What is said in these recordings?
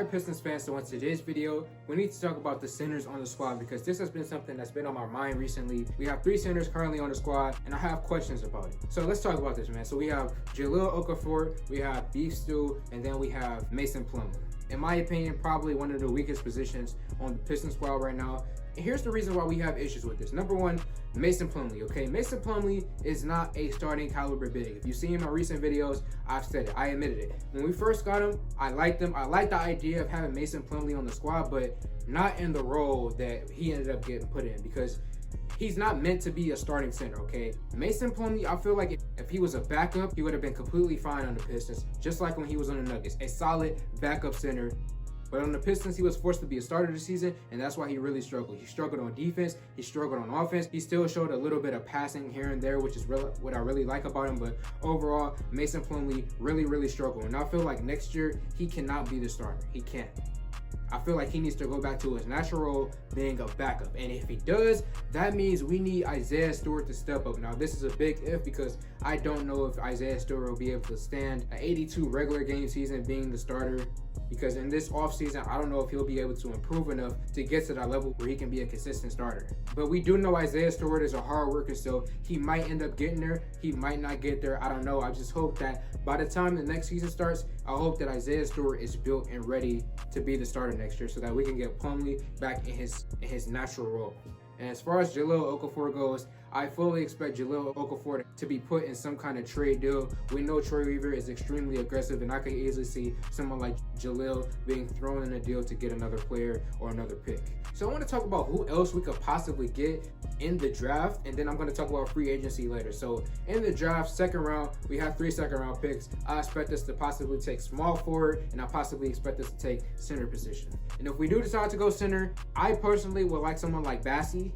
right, Pistons fans, so in today's video, we need to talk about the centers on the squad because this has been something that's been on my mind recently. We have 3 centers currently on the squad, and I have questions about it. So let's talk about this, man. So we have Jahlil Okafor, we have Beef Stew, and then we have Mason Plumlee. In my opinion, probably one of the weakest positions on the Pistons squad right now. And here's the reason why we have issues with this. Number one, Mason Plumlee, okay? Mason Plumlee is not a starting caliber big. If you see in my recent videos, I've said it, I admitted it. When we first got him, I liked him. I liked the idea of having Mason Plumlee on the squad, but not in the role that he ended up getting put in because he's not meant to be a starting center, okay? Mason Plumlee, I feel like if he was a backup, he would have been completely fine on the Pistons, just like when he was on the Nuggets, a solid backup center. But on the Pistons, he was forced to be a starter this season, and that's why he really struggled. He struggled on defense, he struggled on offense. He still showed a little bit of passing here and there, which is what I really like about him. But overall, Mason Plumlee really struggled. And I feel like next year, he cannot be the starter. He can't. I feel like he needs to go back to his natural role, being a backup. And if he does, that means we need Isaiah Stewart to step up. Now, this is a big if because I don't know if Isaiah Stewart will be able to stand an 82 regular game season being the starter. Because in this offseason, I don't know if he'll be able to improve enough to get to that level where he can be a consistent starter. But we do know Isaiah Stewart is a hard worker, so he might end up getting there. He might not get there. I don't know. I just hope that by the time the next season starts, I hope that Isaiah Stewart is built and ready to be the starter next year so that we can get Plumlee back in his natural role. And as far as Jahlil Okafor goes, I fully expect Jahlil Okafor to be put in some kind of trade deal. We know Troy Weaver is extremely aggressive, and I could easily see someone like Jahlil being thrown in a deal to get another player or another pick. So I want to talk about who else we could possibly get in the draft, and then I'm going to talk about free agency later. So in the draft, second round, we have 3 second-round picks. I expect us to possibly take small forward, and I possibly expect us to take center position. And if we do decide to go center, I personally would like someone like Bassie.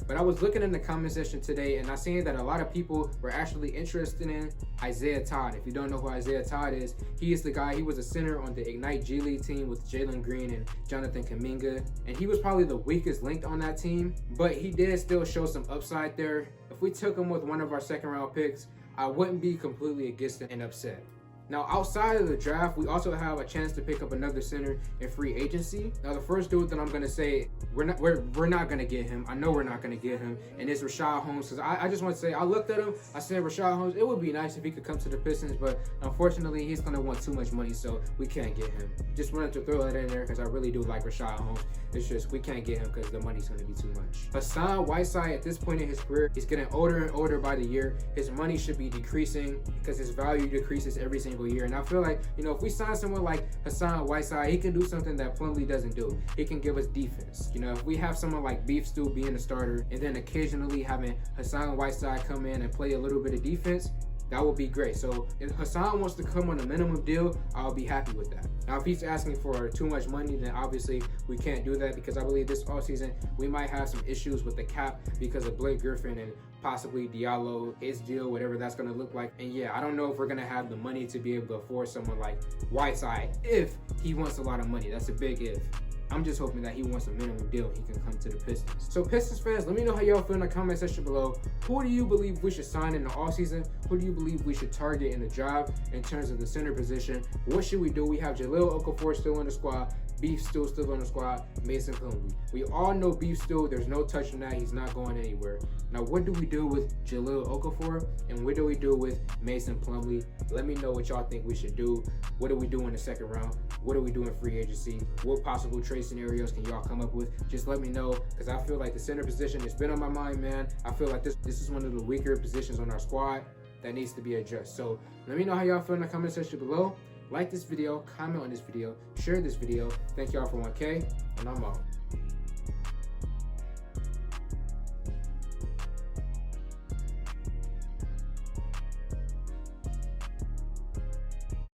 But I was looking in the comment section today and I seen that a lot of people were actually interested in Isaiah Todd. If you don't know who Isaiah Todd is, he is the guy, he was a center on the Ignite G League team with Jalen Green and Jonathan Kuminga. And he was probably the weakest linked on that team, but he did still show some upside there. If we took him with one of our second round picks, I wouldn't be completely against it and upset. Now, outside of the draft, we also have a chance to pick up another center in free agency. Now, the first dude that I'm gonna say we're not gonna get him. I know we're not gonna get him, and it's Rashad Holmes. Because I just want to say, I looked at him. I said Rashad Holmes. It would be nice if he could come to the Pistons, but unfortunately, he's gonna want too much money, so we can't get him. Just wanted to throw that in there because I really do like Rashad Holmes. It's just we can't get him because the money's gonna be too much. Hassan Whiteside, at this point in his career, he's getting older and older by the year. His money should be decreasing because his value decreases every single year. And I feel like, if we sign someone like Hassan Whiteside, he can do something that Plumlee doesn't do. He can give us defense. If we have someone like Beef Stew being a starter and then occasionally having Hassan Whiteside come in and play a little bit of defense, that would be great. So if Hassan wants to come on a minimum deal, I'll be happy with that. Now, if he's asking for too much money, then obviously we can't do that because I believe this offseason we might have some issues with the cap because of Blake Griffin and possibly Diallo, his deal, whatever that's going to look like. And yeah, I don't know if we're going to have the money to be able to afford someone like Whiteside if he wants a lot of money. That's a big if. I'm just hoping that he wants a minimum deal and he can come to the Pistons. So Pistons fans, let me know how y'all feel in the comment section below. Who do you believe we should sign in the offseason? Who do you believe we should target in the draft in terms of the center position? What should we do? We have Jahlil Okafor still in the squad. Beef Stew still on the squad. Mason Plumlee. We all know Beef Stew. There's no touching that. He's not going anywhere. Now, what do we do with Jahlil Okafor? And what do we do with Mason Plumlee? Let me know what y'all think we should do. What do we do in the second round? What do we do in free agency? What possible trade scenarios can y'all come up with? Just let me know because I feel like the center position has been on my mind, man. I feel like this is one of the weaker positions on our squad that needs to be addressed. So let me know how y'all feel in the comment section below. Like this video, comment on this video, share this video. Thank y'all for 1K, and I'm out.